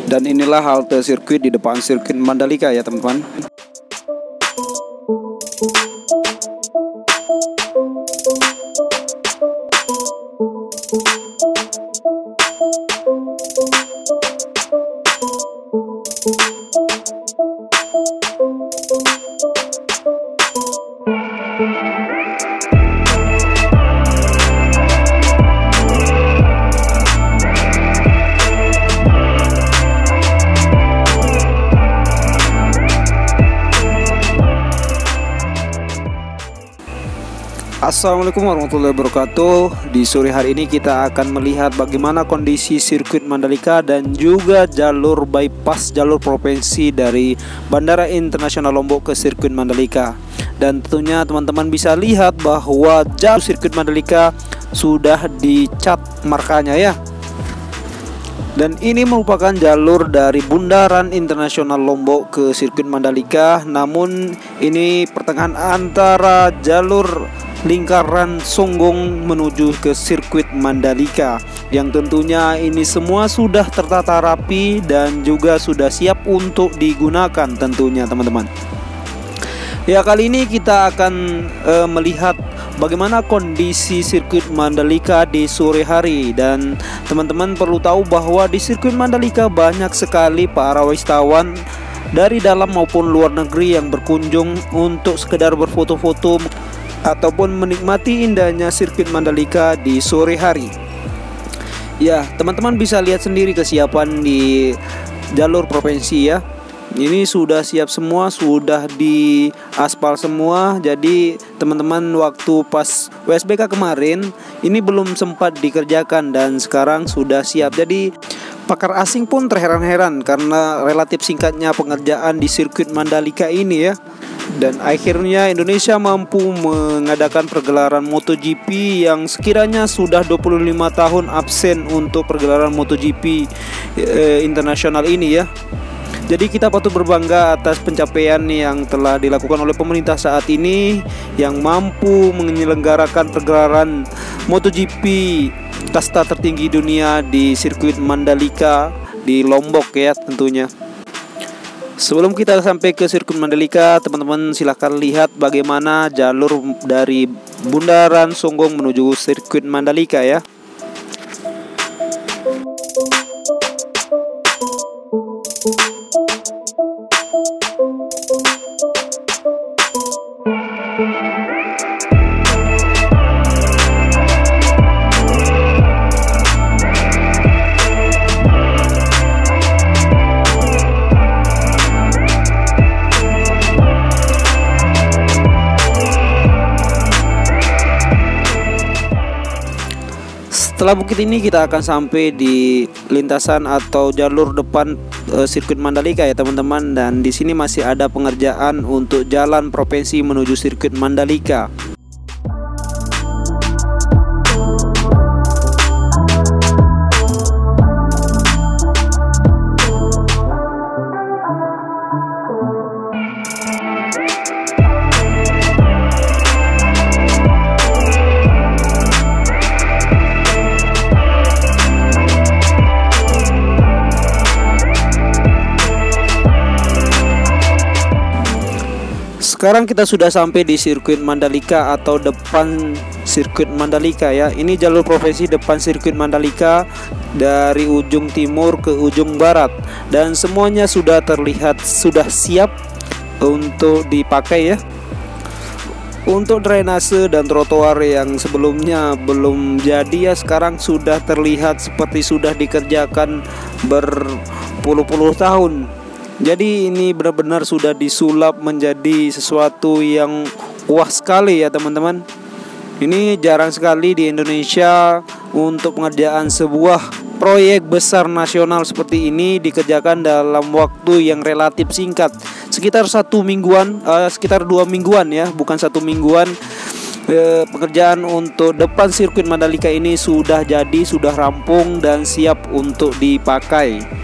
Dan inilah halte sirkuit di depan sirkuit Mandalika ya teman-teman. Assalamualaikum warahmatullahi wabarakatuh. Di sore hari ini kita akan melihat bagaimana kondisi sirkuit Mandalika dan juga jalur bypass jalur provinsi dari Bandara Internasional Lombok ke sirkuit Mandalika. Dan tentunya teman-teman bisa lihat bahwa jalur sirkuit Mandalika sudah dicat markanya ya. Dan ini merupakan jalur dari Bundaran Internasional Lombok ke sirkuit Mandalika. Namun ini pertengahan antara jalur lingkaran Songgong menuju ke sirkuit Mandalika, yang tentunya ini semua sudah tertata rapi dan juga sudah siap untuk digunakan tentunya teman-teman. Ya, kali ini kita akan melihat bagaimana kondisi sirkuit Mandalika di sore hari. Dan teman-teman perlu tahu bahwa di sirkuit Mandalika banyak sekali para wisatawan dari dalam maupun luar negeri yang berkunjung untuk sekedar berfoto-foto ataupun menikmati indahnya sirkuit Mandalika di sore hari. Ya, teman-teman bisa lihat sendiri kesiapan di jalur provinsi ya. Ini sudah siap semua, sudah di aspal semua. Jadi teman-teman waktu pas WSBK kemarin ini belum sempat dikerjakan dan sekarang sudah siap. Jadi pakar asing pun terheran-heran karena relatif singkatnya pengerjaan di sirkuit Mandalika ini ya. Dan akhirnya Indonesia mampu mengadakan pergelaran MotoGP yang sekiranya sudah 25 tahun absen untuk pergelaran MotoGP internasional ini ya. Jadi kita patut berbangga atas pencapaian yang telah dilakukan oleh pemerintah saat ini yang mampu menyelenggarakan pergelaran MotoGP kasta tertinggi dunia di sirkuit Mandalika di Lombok ya tentunya. Sebelum kita sampai ke sirkuit Mandalika, teman-teman silahkan lihat bagaimana jalur dari Bundaran Songgong menuju sirkuit Mandalika ya. Setelah bukit ini kita akan sampai di lintasan atau jalur depan sirkuit Mandalika ya teman-teman. Dan di sini masih ada pengerjaan untuk jalan provinsi menuju sirkuit Mandalika. Sekarang kita sudah sampai di sirkuit Mandalika atau depan sirkuit Mandalika ya. Ini jalur provinsi depan sirkuit Mandalika dari ujung timur ke ujung barat. Dan semuanya sudah terlihat sudah siap untuk dipakai ya. Untuk drainase dan trotoar yang sebelumnya belum jadi ya, sekarang sudah terlihat seperti sudah dikerjakan berpuluh-puluh tahun. Jadi ini benar-benar sudah disulap menjadi sesuatu yang wah sekali ya teman-teman. Ini jarang sekali di Indonesia untuk pengerjaan sebuah proyek besar nasional seperti ini dikerjakan dalam waktu yang relatif singkat, sekitar 1 mingguan, sekitar 2 mingguan ya, bukan 1 mingguan. Pekerjaan untuk depan sirkuit Mandalika ini sudah jadi, sudah rampung dan siap untuk dipakai.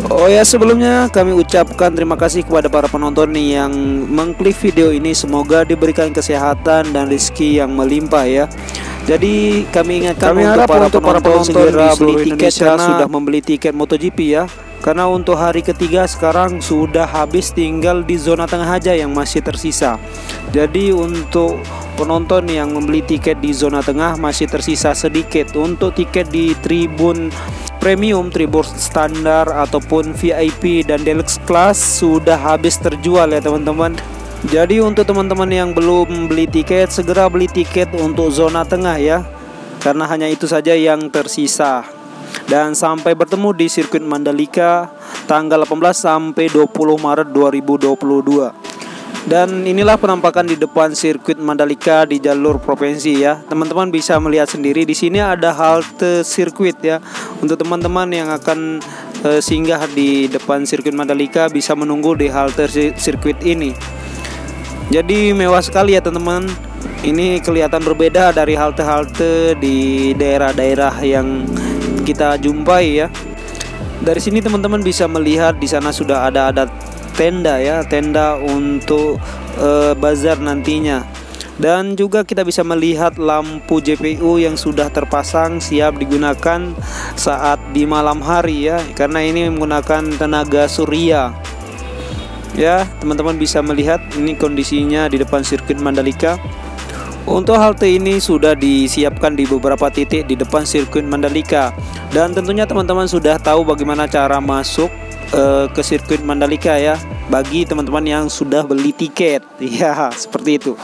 Oh ya, sebelumnya kami ucapkan terima kasih kepada para penonton yang mengklik video ini. Semoga diberikan kesehatan dan rezeki yang melimpah ya. Jadi kami ingatkan untuk para penonton segera beli tiket karena sudah membeli tiket MotoGP ya. Karena untuk hari ketiga sekarang sudah habis, tinggal di zona tengah aja yang masih tersisa. Jadi untuk penonton yang membeli tiket di zona tengah masih tersisa sedikit. Untuk tiket di tribun premium, tribun standar ataupun VIP dan deluxe class sudah habis terjual ya teman-teman. Jadi untuk teman-teman yang belum beli tiket, segera beli tiket untuk zona tengah ya, karena hanya itu saja yang tersisa. Dan sampai bertemu di sirkuit Mandalika tanggal 18 sampai 20 Maret 2022. Dan inilah penampakan di depan sirkuit Mandalika di jalur provinsi ya. Teman-teman bisa melihat sendiri di sini ada halte sirkuit ya. Untuk teman-teman yang akan singgah di depan sirkuit Mandalika bisa menunggu di halte sirkuit ini. Jadi mewah sekali ya teman-teman. Ini kelihatan berbeda dari halte-halte di daerah-daerah yang kita jumpai ya. Dari sini teman-teman bisa melihat di sana sudah ada tenda ya, tenda untuk bazar nantinya. Dan juga kita bisa melihat lampu JPU yang sudah terpasang siap digunakan saat di malam hari ya, karena ini menggunakan tenaga surya. Ya, teman-teman bisa melihat ini kondisinya di depan sirkuit Mandalika. Untuk halte ini sudah disiapkan di beberapa titik di depan sirkuit Mandalika. Dan tentunya teman-teman sudah tahu bagaimana cara masuk ke sirkuit Mandalika ya, bagi teman-teman yang sudah beli tiket. Ya, seperti itu.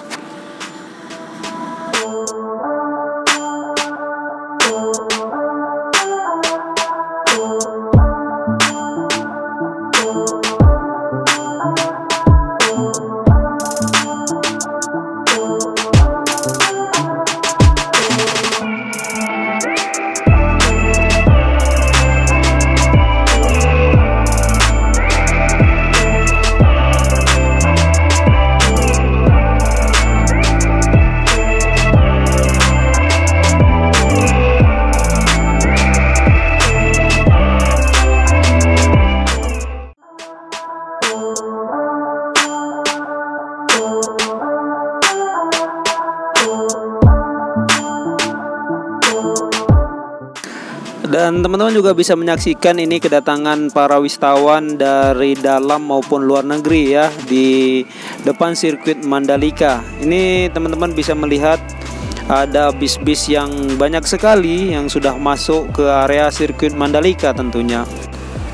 Dan teman-teman juga bisa menyaksikan ini kedatangan para wisatawan dari dalam maupun luar negeri ya di depan sirkuit Mandalika. Ini teman-teman bisa melihat ada bis-bis yang banyak sekali yang sudah masuk ke area sirkuit Mandalika tentunya.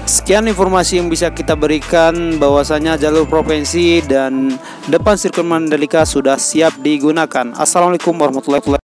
Sekian informasi yang bisa kita berikan, bahwasanya jalur provinsi dan depan sirkuit Mandalika sudah siap digunakan. Assalamualaikum warahmatullahi wabarakatuh.